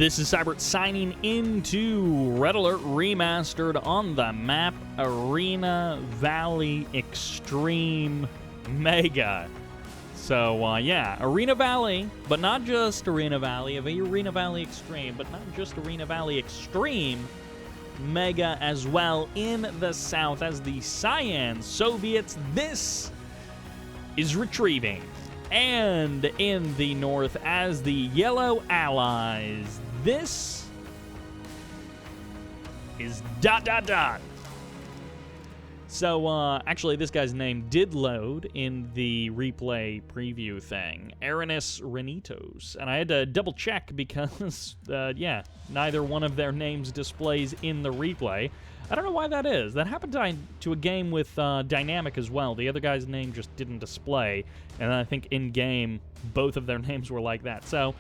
This is Sybert signing into Red Alert Remastered on the map Arena Valley Extreme Mega. So, yeah, Arena Valley, but not just Arena Valley, Arena Valley Extreme, but not just Arena Valley Extreme Mega as well in the south as the Cyan Soviets. This is retrieving. And in the north as the Yellow Allies. This is ... So, actually, this guy's name did load in the replay preview thing. Erenis Renitos. And I had to double check because, yeah, neither one of their names displays in the replay. I don't know why that is. That happened to a game with Dynamic as well. The other guy's name just didn't display. And I think in-game, both of their names were like that. So,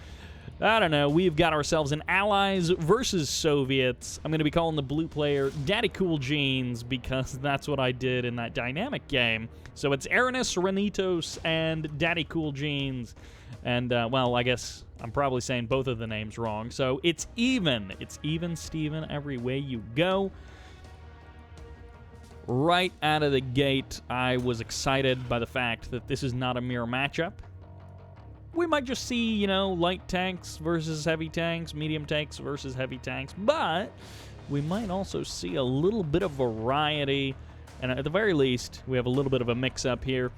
I don't know. We've got ourselves an Allies versus Soviets. I'm going to be calling the blue player DaddyCoolJeans because that's what I did in that Dynamic game. So it's Erenis Renitos and DaddyCoolJeans. And, well, I guess I'm probably saying both of the names wrong. So it's even. It's even, Steven, every way you go. Right out of the gate, I was excited by the fact that this is not a mirror matchup. We might just see, you know, light tanks versus heavy tanks, medium tanks versus heavy tanks, but we might also see a little bit of variety, and at the very least, we have a little bit of a mix-up here.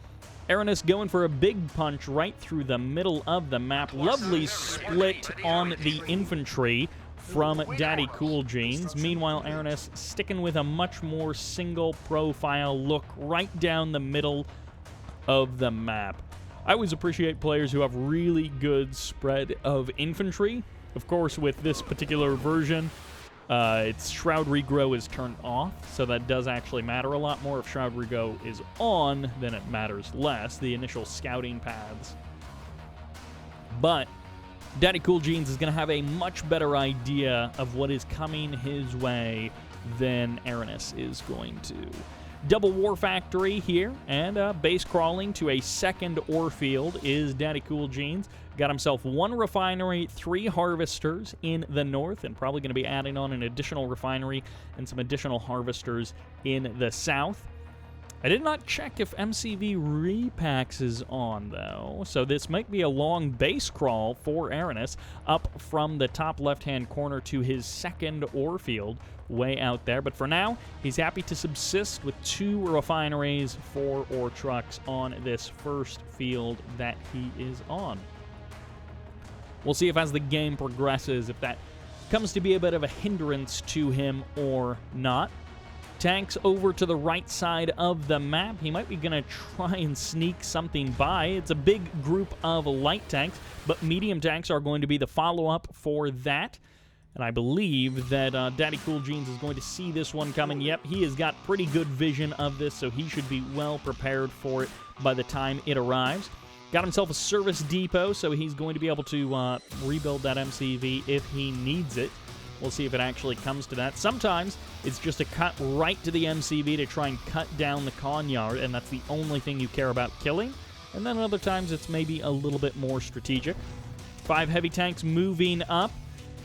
Erenis going for a big punch right through the middle of the map. Lovely split on the infantry from DaddyCoolJeans. Meanwhile, Erenis sticking with a much more single-profile look right down the middle of the map. I always appreciate players who have really good spread of infantry. Of course, with this particular version, its Shroud Regrow is turned off, so that does actually matter a lot more. If Shroud Regrow is on, then it matters less, the initial scouting paths. But DaddyCoolJeans is going to have a much better idea of what is coming his way than Erenis is going to. Double War Factory here, and base crawling to a second ore field is DaddyCoolJeans. Got himself one refinery, 3 harvesters in the north, and probably going to be adding on an additional refinery and some additional harvesters in the south. I did not check if MCV repacks is on, though, so this might be a long base crawl for Erenis up from the top left-hand corner to his second ore field way out there. But for now, he's happy to subsist with 2 refineries, 4 ore trucks on this first field that he is on. We'll see if as the game progresses, if that comes to be a bit of a hindrance to him or not. Tanks over to the right side of the map. He might be going to try and sneak something by. It's a big group of light tanks, but medium tanks are going to be the follow-up for that. And I believe that DaddyCoolJeans is going to see this one coming. Yep, he has got pretty good vision of this, so he should be well prepared for it by the time it arrives. Got himself a service depot, so he's going to be able to rebuild that MCV if he needs it. We'll see if it actually comes to that. Sometimes it's just a cut right to the MCV to try and cut down the con yard, and that's the only thing you care about killing. And then other times it's maybe a little bit more strategic. 5 heavy tanks moving up.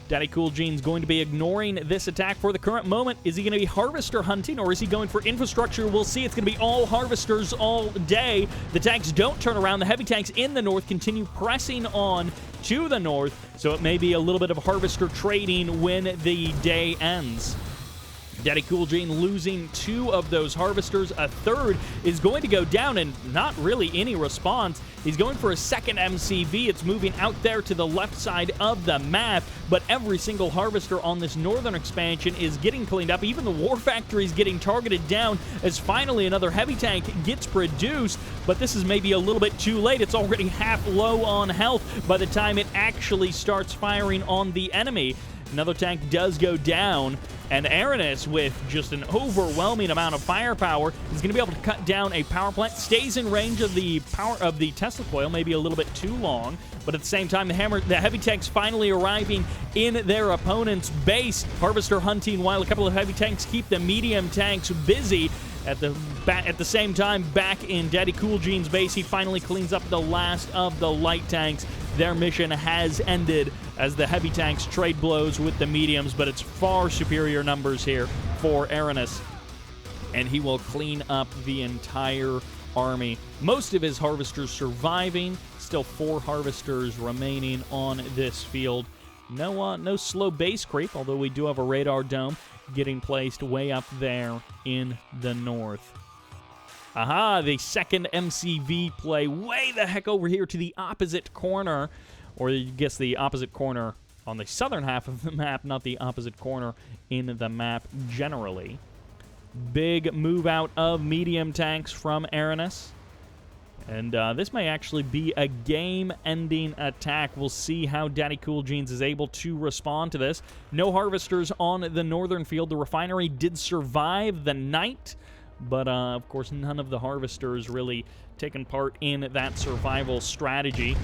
DaddyCoolJeans going to be ignoring this attack for the current moment. Is he going to be harvester hunting, or is he going for infrastructure? We'll see. It's going to be all harvesters all day. The tanks don't turn around. The heavy tanks in the north continue pressing on to the north, so it may be a little bit of harvester trading when the day ends. DaddyCoolJeans losing 2 of those harvesters. A third is going to go down, and not really any response. He's going for a second MCV. It's moving out there to the left side of the map, but every single harvester on this northern expansion is getting cleaned up. Even the War Factory is getting targeted down as finally another heavy tank gets produced, but this is maybe a little bit too late. It's already half low on health by the time it actually starts firing on the enemy. Another tank does go down, and Erenis, with just an overwhelming amount of firepower, is going to be able to cut down a power plant. Stays in range of the power of the Tesla coil, maybe a little bit too long, but at the same time, the heavy tanks finally arriving in their opponent's base. Harvester hunting while a couple of heavy tanks keep the medium tanks busy. At the same time, back in DaddyCoolJeans' base, he finally cleans up the last of the light tanks. Their mission has ended as the heavy tanks trade blows with the mediums, but it's far superior numbers here for Erenis, and he will clean up the entire army. Most of his harvesters surviving, still 4 harvesters remaining on this field. No slow base creep, although we do have a radar dome getting placed way up there in the north. Aha, the second MCV play way the heck over here to the opposite corner, or I guess the opposite corner on the southern half of the map, not the opposite corner in the map generally. Big move out of medium tanks from Erenis. And this may actually be a game-ending attack. We'll see how DaddyCoolJeans is able to respond to this. No harvesters on the northern field. The refinery did survive the night, but of course none of the harvesters really taking part in that survival strategy.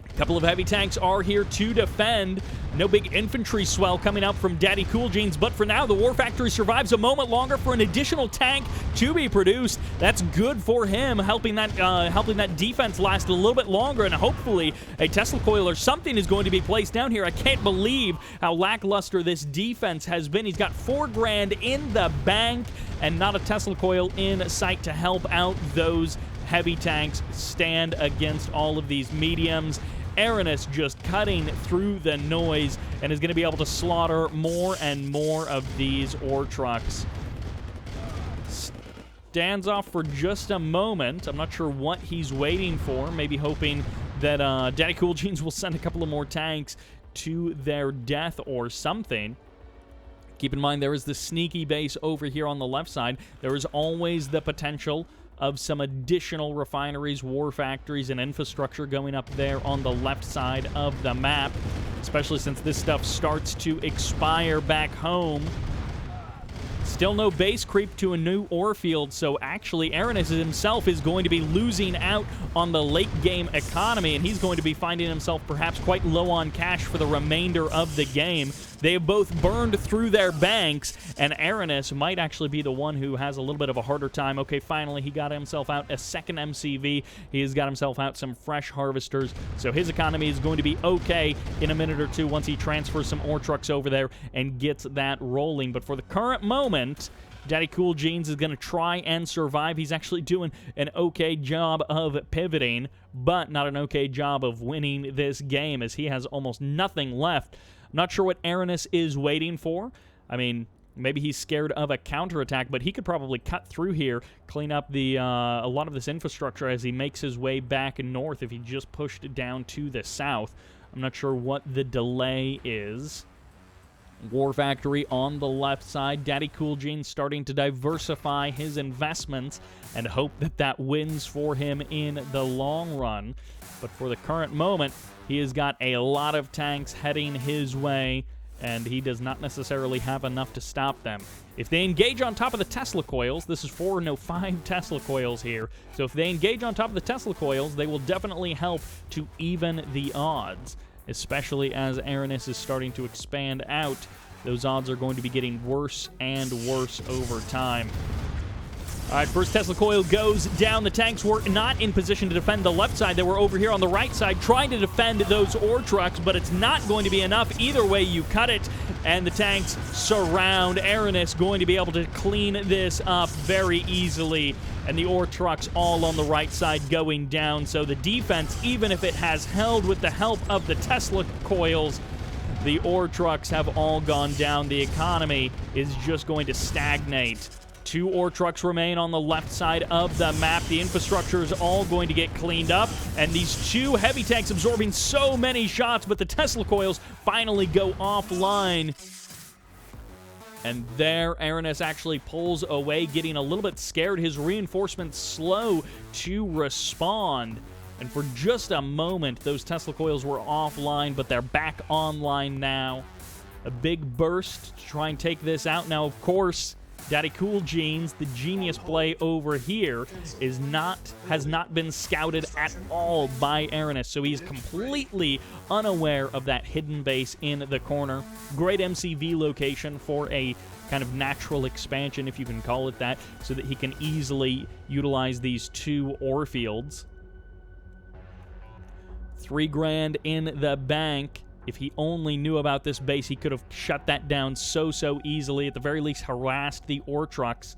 A couple of heavy tanks are here to defend. No big infantry swell coming out from DaddyCoolJeans, but for now, the War Factory survives a moment longer for an additional tank to be produced. That's good for him, helping that defense last a little bit longer, and hopefully a Tesla coil or something is going to be placed down here. I can't believe how lackluster this defense has been. He's got $4 grand in the bank and not a Tesla coil in sight to help out those heavy tanks stand against all of these mediums. Erenis just cutting through the noise and is going to be able to slaughter more and more of these ore trucks. Stands off for just a moment. I'm not sure what he's waiting for. Maybe hoping that DaddyCoolJeans will send a couple of more tanks to their death or something. Keep in mind, there is the sneaky base over here on the left side. There is always the potential of some additional refineries, war factories, and infrastructure going up there on the left side of the map, especially since this stuff starts to expire back home. Still no base creep to a new ore field, so actually Erenis himself is going to be losing out on the late game economy, and he's going to be finding himself perhaps quite low on cash for the remainder of the game. They have both burned through their banks, and Erenis might actually be the one who has a little bit of a harder time. Okay, finally, he got himself out a second MCV. He has got himself out some fresh harvesters, so his economy is going to be okay in a minute or two once he transfers some ore trucks over there and gets that rolling. But for the current moment, DaddyCoolJeans is going to try and survive. He's actually doing an okay job of pivoting, but not an okay job of winning this game, as he has almost nothing left. I'm not sure what Erenis is waiting for. I mean, maybe he's scared of a counterattack, but he could probably cut through here, clean up the a lot of this infrastructure as he makes his way back north if he just pushed down to the south. I'm not sure what the delay is. War Factory on the left side. DaddyCoolJeans starting to diversify his investments and hope that that wins for him in the long run. But for the current moment, he has got a lot of tanks heading his way, and he does not necessarily have enough to stop them. If they engage on top of the Tesla coils, this is 5 Tesla coils here, so if they engage on top of the Tesla coils, they will definitely help to even the odds, especially as Erenis is starting to expand out. Those odds are going to be getting worse and worse over time. All right, first Tesla coil goes down. The tanks were not in position to defend the left side. They were over here on the right side trying to defend those ore trucks, but it's not going to be enough. Either way you cut it, and the tanks surround Erenis, going to be able to clean this up very easily, and the ore trucks all on the right side going down. So the defense, even if it has held with the help of the Tesla coils, the ore trucks have all gone down. The economy is just going to stagnate. 2 ore trucks remain on the left side of the map. The infrastructure is all going to get cleaned up, and these 2 heavy tanks absorbing so many shots, but the Tesla coils finally go offline. And there, Erenis actually pulls away, getting a little bit scared. His reinforcements slow to respond. And for just a moment, those Tesla coils were offline, but they're back online now. A big burst to try and take this out. Now, of course, DaddyCoolJeans, the genius play over here, has not been scouted at all by Erenis, so he's completely unaware of that hidden base in the corner. Great MCV location for a kind of natural expansion, if you can call it that, so that he can easily utilize these 2 ore fields. $3 grand in the bank. If he only knew about this base, he could have shut that down so easily. At the very least, harassed the ore trucks.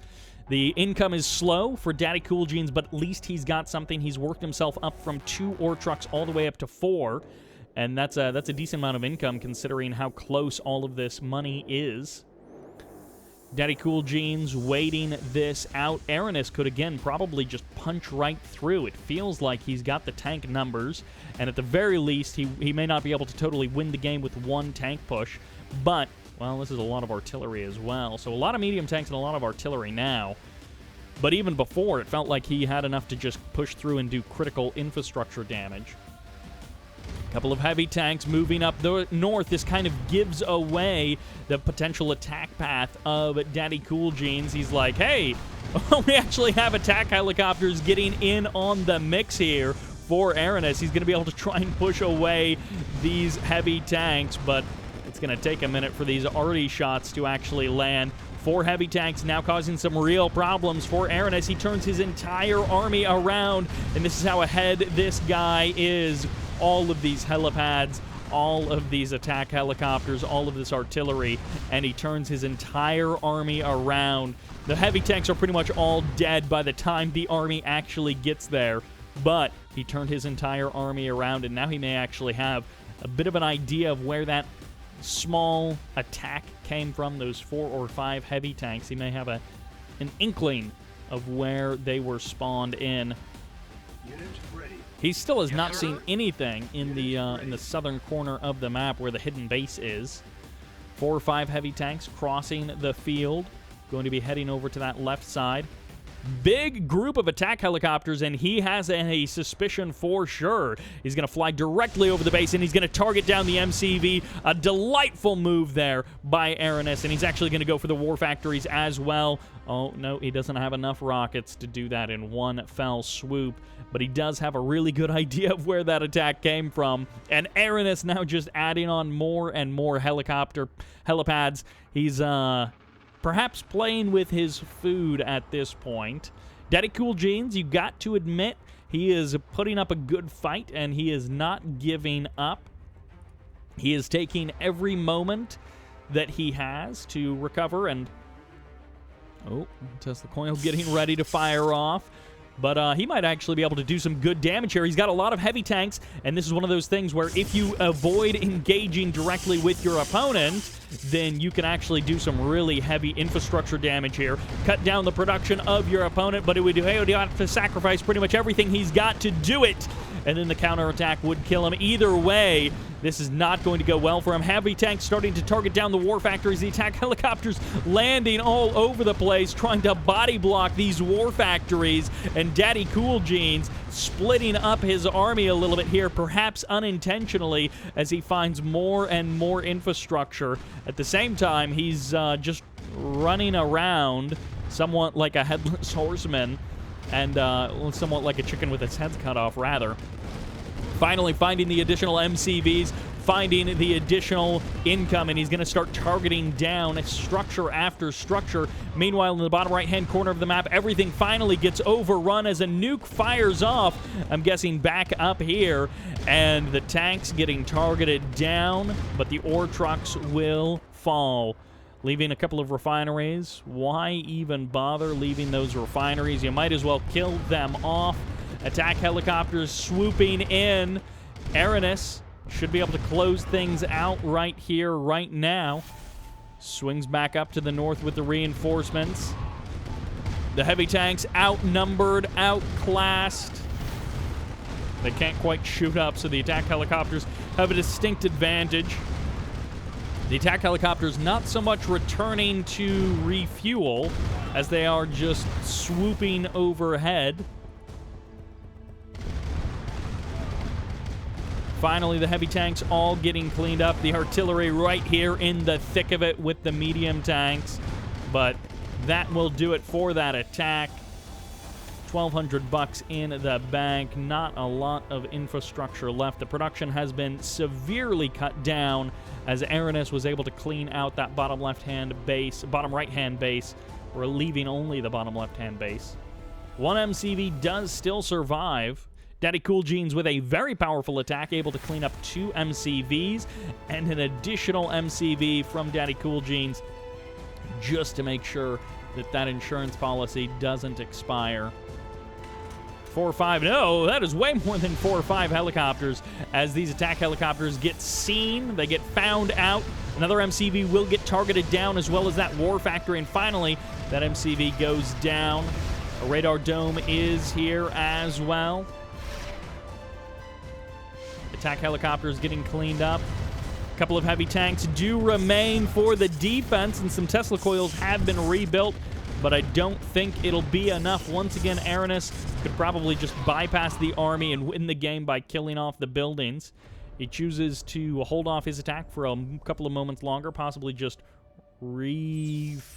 The income is slow for DaddyCoolJeans, but at least he's got something. He's worked himself up from 2 ore trucks all the way up to 4, and that's a decent amount of income considering how close all of this money is. DaddyCoolJeans waiting this out. Erenis could, again, probably just punch right through. It feels like he's got the tank numbers, and at the very least, he may not be able to totally win the game with 1 tank push, but, well, this is a lot of artillery as well. So a lot of medium tanks and a lot of artillery now. But even before, it felt like he had enough to just push through and do critical infrastructure damage. Couple of heavy tanks moving up the north. This kind of gives away the potential attack path of DaddyCoolJeans. He's like, hey, we actually have attack helicopters getting in on the mix here for Erenis. He's going to be able to try and push away these heavy tanks, but it's going to take a minute for these arty shots to actually land. 4 heavy tanks now causing some real problems for Erenis. He turns his entire army around, and this is how ahead this guy is. All of these helipads, all of these attack helicopters, all of this artillery, and he turns his entire army around. The heavy tanks are pretty much all dead by the time the army actually gets there, but he turned his entire army around, and now he may actually have a bit of an idea of where that small attack came from, those 4 or 5 heavy tanks. He may have an inkling of where they were spawned in. He still has not seen anything in the southern corner of the map where the hidden base is. 4 or 5 heavy tanks crossing the field, going to be heading over to that left side. Big group of attack helicopters, and he has a suspicion for sure. He's going to fly directly over the base, and he's going to target down the MCV. A delightful move there by Erenis, and he's actually going to go for the war factories as well. Oh, no, he doesn't have enough rockets to do that in one fell swoop, but he does have a really good idea of where that attack came from. And Erenis now just adding on more and more helipads. He's perhaps playing with his food at this point. DaddyCoolJeans, you got to admit, he is putting up a good fight, and he is not giving up. He is taking every moment that he has to recover, and oh, Tesla coil getting ready to fire off. But he might actually be able to do some good damage here. He's got a lot of heavy tanks, and this is one of those things where if you avoid engaging directly with your opponent, then you can actually do some really heavy infrastructure damage here. Cut down the production of your opponent, but it would have to sacrifice pretty much everything he's got to do it. And then the counterattack would kill him. Either way, this is not going to go well for him. Heavy tanks starting to target down the war factories. The attack helicopters landing all over the place, trying to body block these war factories. And DaddyCoolJeans splitting up his army a little bit here, perhaps unintentionally, as he finds more and more infrastructure. At the same time, he's just running around somewhat like a headless horseman, and somewhat like a chicken with its head cut off, rather. Finally finding the additional MCVs, finding the additional income, and he's going to start targeting down structure after structure. Meanwhile, in the bottom right-hand corner of the map, everything finally gets overrun as a nuke fires off. I'm guessing back up here, and the tanks getting targeted down, but the ore trucks will fall. Leaving a couple of refineries. Why even bother leaving those refineries? You might as well kill them off. Attack helicopters swooping in. Erenis should be able to close things out right here, right now. Swings back up to the north with the reinforcements. The heavy tanks outnumbered, outclassed. They can't quite shoot up, so the attack helicopters have a distinct advantage. The attack helicopters not so much returning to refuel as they are just swooping overhead. Finally, the heavy tanks all getting cleaned up. The artillery right here in the thick of it with the medium tanks. But that will do it for that attack. 1,200 bucks in the bank. Not a lot of infrastructure left. The production has been severely cut down as Erenis was able to clean out that bottom right-hand base, relieving only the bottom left-hand base. One MCV does still survive. DaddyCoolJeans with a very powerful attack, able to clean up 2 MCVs and an additional MCV from DaddyCoolJeans just to make sure that that insurance policy doesn't expire. 4 or 5. No, that is way more than 4 or 5 helicopters. As these attack helicopters get seen, they get found out. Another MCV will get targeted down, as well as that war factory. And finally, that MCV goes down. A radar dome is here as well. Attack helicopters getting cleaned up. A couple of heavy tanks do remain for the defense, and some Tesla coils have been rebuilt, but I don't think it'll be enough. Once again, Erenis could probably just bypass the army and win the game by killing off the buildings. He chooses to hold off his attack for a couple of moments longer, possibly just refueling.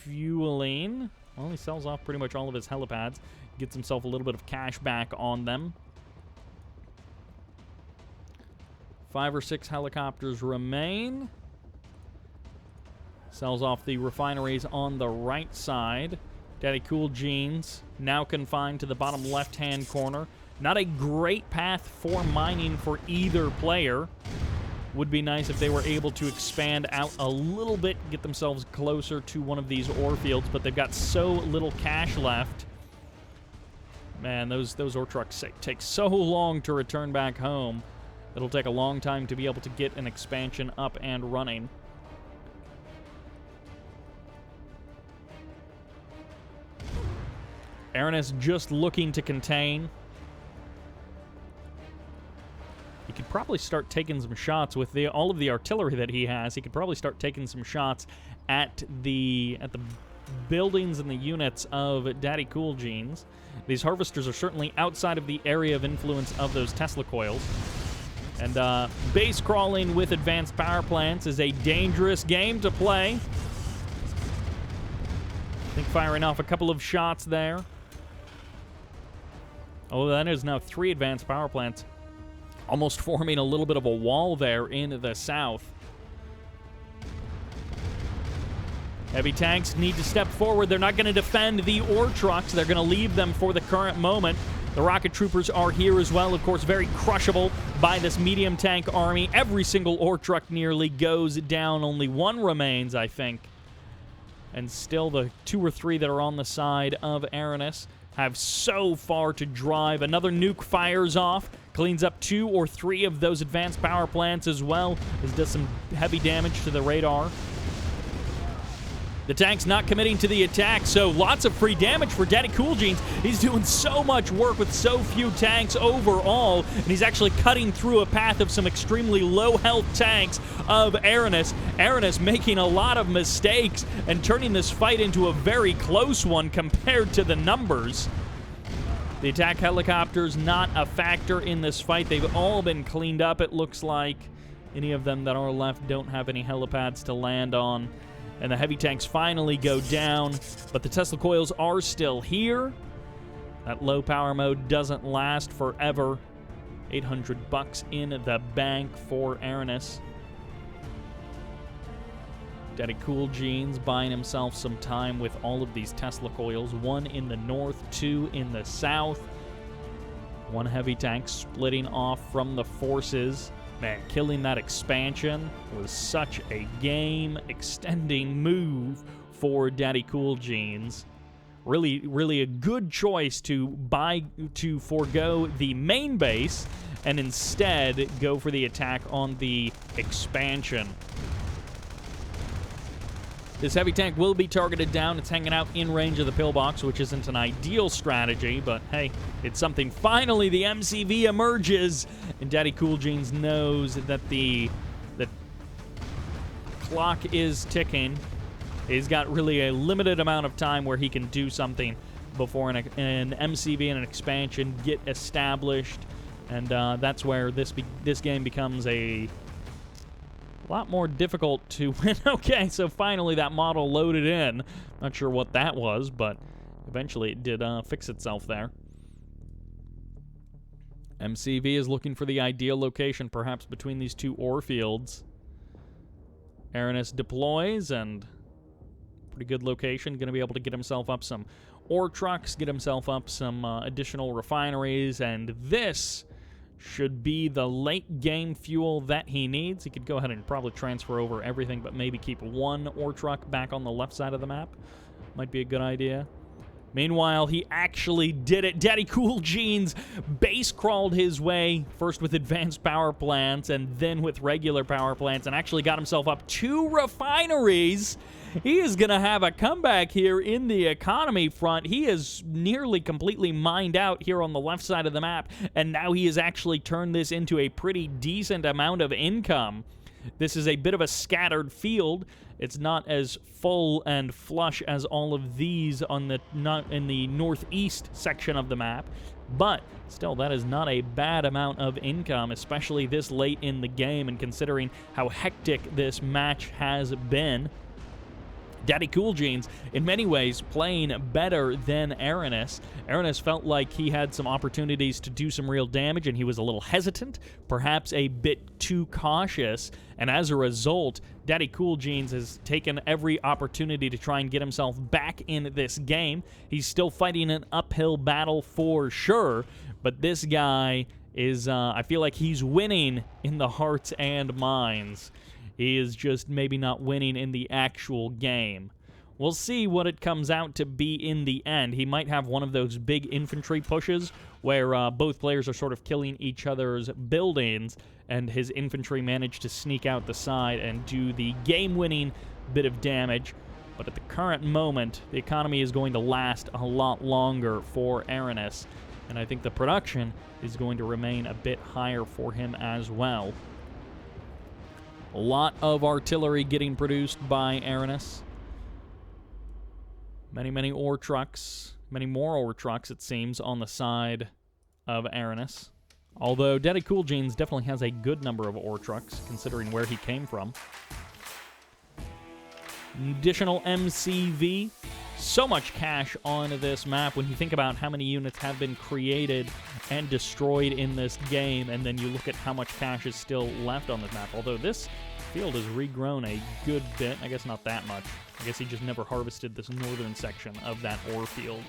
Well, he sells off pretty much all of his helipads, gets himself a little bit of cash back on them. 5 or 6 helicopters remain. Sells off the refineries on the right side. DaddyCoolJeans now confined to the bottom left-hand corner. Not a great path for mining for either player. Would be nice if they were able to expand out a little bit, get themselves closer to one of these ore fields, but they've got so little cash left. Man, those ore trucks take so long to return back home. It'll take a long time to be able to get an expansion up and running. Erenis just looking to contain. He could probably start taking some shots with all of the artillery that he has. He could probably start taking some shots at the buildings and the units of DaddyCoolJeans. These harvesters are certainly outside of the area of influence of those Tesla coils. And base crawling with advanced power plants is a dangerous game to play. I think firing off a couple of shots there. Oh, that is now 3 advanced power plants, almost forming a little bit of a wall there in the south. Heavy tanks need to step forward. They're not going to defend the ore trucks. They're going to leave them for the current moment. The rocket troopers are here as well, of course, very crushable by this medium tank army. Every single ore truck nearly goes down. Only 1 remains, I think. And still the 2 or 3 that are on the side of Erenis have so far to drive. Another nuke fires off, cleans up 2 or 3 of those advanced power plants as well. This does some heavy damage to the radar. The tank's not committing to the attack, so lots of free damage for DaddyCoolJeans. He's doing so much work with so few tanks overall, and he's actually cutting through a path of some extremely low-health tanks of Erenis. Erenis making a lot of mistakes and turning this fight into a very close one compared to the numbers. The attack helicopters not a factor in this fight. They've all been cleaned up, it looks like. Any of them that are left don't have any helipads to land on. And the heavy tanks finally go down, but the Tesla coils are still here. That low power mode doesn't last forever. 800 bucks in the bank for Erenis. DaddyCoolJeans buying himself some time with all of these Tesla coils. 1 in the north, 2 in the south. 1 heavy tank splitting off from the forces. Man, killing that expansion was such a game-extending move for DaddyCoolJeans. Really a good choice to forego the main base and instead go for the attack on the expansion. This heavy tank will be targeted down. It's hanging out in range of the pillbox, which isn't an ideal strategy, but hey, it's something. Finally, the MCV emerges, and DaddyCoolJeans knows that the clock is ticking. He's got really a limited amount of time where he can do something before an MCV and an expansion get established, and that's where this game becomes a A lot more difficult to win. Okay, so finally that model loaded in. Not sure what that was, but eventually it did fix itself there. MCV is looking for the ideal location, perhaps between these two ore fields. Erenis deploys, and pretty good location. Going to be able to get himself up some ore trucks, get himself up some additional refineries, and this should be the late game fuel that he needs. He could go ahead and probably transfer over everything, but maybe keep one ore truck back on the left side of the map. Might be a good idea. Meanwhile, he actually did it. DaddyCoolJeans base crawled his way, first with advanced power plants and then with regular power plants, and actually got himself up 2 refineries. He is going to have a comeback here in the economy front. He is nearly completely mined out here on the left side of the map, and now he has actually turned this into a pretty decent amount of income. This is a bit of a scattered field. It's not as full and flush as all of these on the in the northeast section of the map, but still, that is not a bad amount of income, especially this late in the game, and considering how hectic this match has been. DaddyCoolJeans, in many ways, playing better than Erenis. Erenis felt like he had some opportunities to do some real damage, and he was a little hesitant, perhaps a bit too cautious, and as a result, DaddyCoolJeans has taken every opportunity to try and get himself back in this game. He's still fighting an uphill battle for sure, but this guy is, I feel like he's winning in the hearts and minds. He is just maybe not winning in the actual game. We'll see what it comes out to be in the end. He might have one of those big infantry pushes where both players are sort of killing each other's buildings, and his infantry manage to sneak out the side and do the game-winning bit of damage. But at the current moment, the economy is going to last a lot longer for Erenis, and I think the production is going to remain a bit higher for him as well. A lot of artillery getting produced by Erenis. Many ore trucks. Many more ore trucks, it seems, on the side of Erenis. Although DaddyCoolJeans definitely has a good number of ore trucks, considering where he came from. Additional MCV. So much cash on this map when you think about how many units have been created and destroyed in this game, and then you look at how much cash is still left on this map. Although this field has regrown a good bit. I guess not that much. I guess he just never harvested this northern section of that ore field.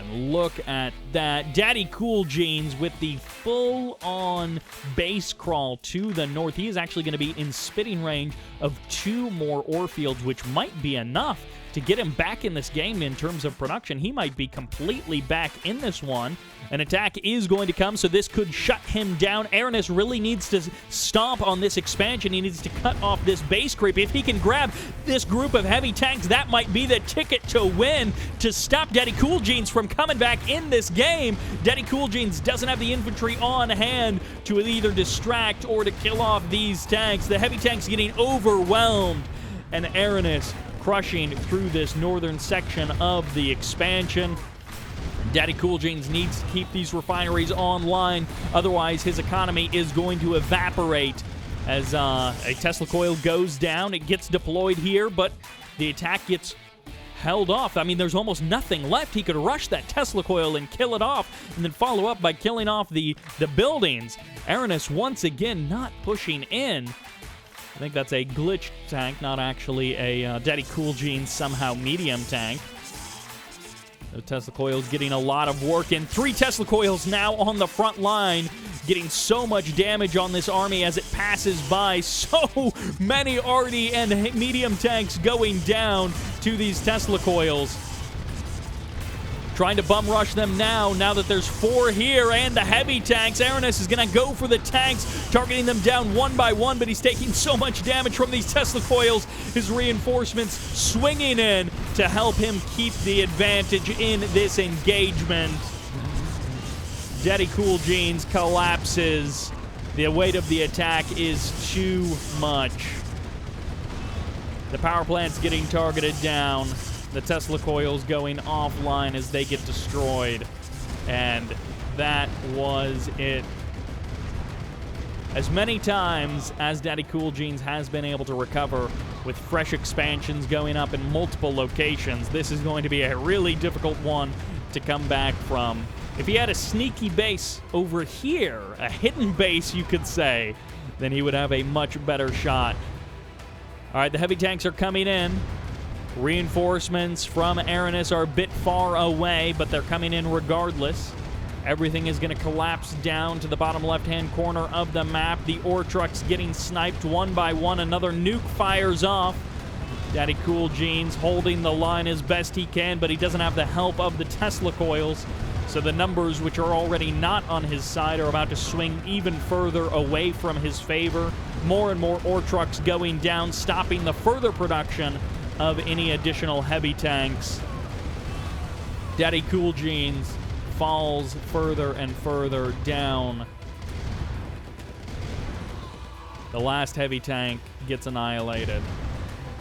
And look at that. DaddyCoolJeans with the full-on base crawl to the north. He is actually going to be in spitting range of 2 more ore fields, which might be enough to get him back in this game in terms of production. He might be completely back in this one. An attack is going to come, so this could shut him down. Erenis really needs to stomp on this expansion. He needs to cut off this base creep. If he can grab this group of heavy tanks, that might be the ticket to win to stop DaddyCoolJeans from coming back in this game. DaddyCoolJeans doesn't have the infantry on hand to either distract or to kill off these tanks. The heavy tanks getting overwhelmed, and Erenis crushing through this northern section of the expansion. DaddyCoolJeans needs to keep these refineries online, otherwise his economy is going to evaporate. As a Tesla coil goes down, it gets deployed here, but the attack gets held off. I mean, there's almost nothing left. He could rush that Tesla coil and kill it off, and then follow up by killing off the buildings. Erenis once again not pushing in. I think that's a glitch tank, not actually a DaddyCoolJeans somehow medium tank. The Tesla coils getting a lot of work in. 3 Tesla coils now on the front line, getting so much damage on this army as it passes by. So many arty and medium tanks going down to these Tesla coils. Trying to bum rush them now that there's 4 here, and the heavy tanks. Erenis is going to go for the tanks, targeting them down one by one, but he's taking so much damage from these Tesla coils. His reinforcements swinging in to help him keep the advantage in this engagement. DaddyCoolJeans collapses. The weight of the attack is too much. The power plant's getting targeted down. The Tesla coils going offline as they get destroyed. And that was it. As many times as DaddyCoolJeans has been able to recover with fresh expansions going up in multiple locations, this is going to be a really difficult one to come back from. If he had a sneaky base over here, a hidden base you could say, then he would have a much better shot. All right, the heavy tanks are coming in. Reinforcements from Erenis are a bit far away, but they're coming in regardless. Everything is going to collapse down to the bottom left-hand corner of the map. The ore truck's getting sniped one by one. Another nuke fires off. DaddyCoolJeans holding the line as best he can, but he doesn't have the help of the Tesla coils. So the numbers, which are already not on his side, are about to swing even further away from his favor. More and more ore trucks going down, stopping the further production of any additional heavy tanks. DaddyCoolJeans falls further and further down. The last heavy tank gets annihilated.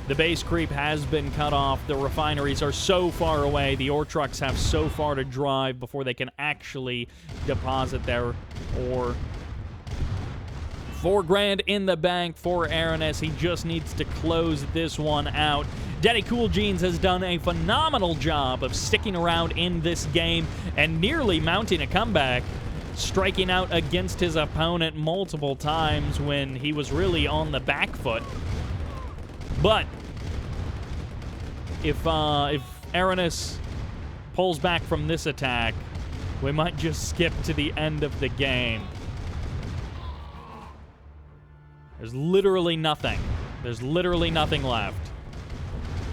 The base creep has been cut off. The refineries are so far away. The ore trucks have so far to drive before they can actually deposit their ore. $4 grand in the bank for Erenis. He just needs to close this one out. DaddyCoolJeans has done a phenomenal job of sticking around in this game and nearly mounting a comeback, striking out against his opponent multiple times when he was really on the back foot. But if Erenis pulls back from this attack, we might just skip to the end of the game. There's literally nothing. There's literally nothing left.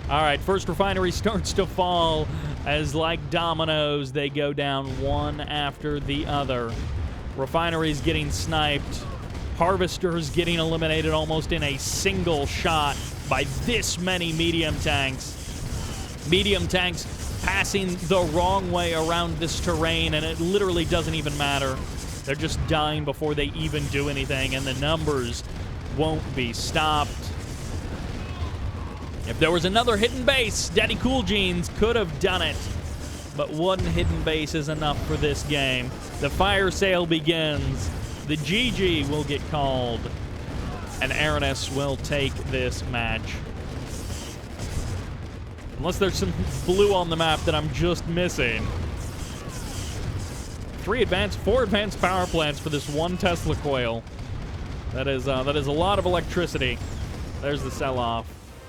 All right, first refinery starts to fall as, like dominoes, they go down one after the other. Refineries getting sniped. Harvesters getting eliminated almost in a single shot by this many medium tanks. Medium tanks passing the wrong way around this terrain, and it literally doesn't even matter. They're just dying before they even do anything, and the numbers won't be stopped. If there was another hidden base, DaddyCoolJeans could have done it. But one hidden base is enough for this game. The fire sale begins. The GG will get called. And Erenis will take this match. Unless there's some blue on the map that I'm just missing. 4 advanced power plants for this one Tesla coil. That is a lot of electricity. There's the sell-off.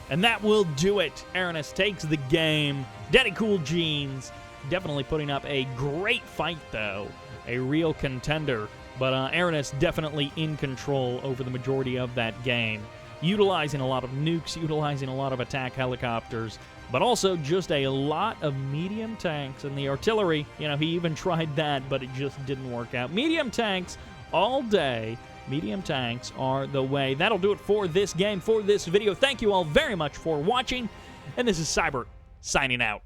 And that will do it. Erenis takes the game. DaddyCoolJeans definitely putting up a great fight, though. A real contender. But Erenis definitely in control over the majority of that game. Utilizing a lot of nukes, utilizing a lot of attack helicopters, but also just a lot of medium tanks. And the artillery, you know, he even tried that, but it just didn't work out. Medium tanks all day. Medium tanks are the way. That'll do it for this game, for this video. Thank you all very much for watching, and this is Sybert signing out.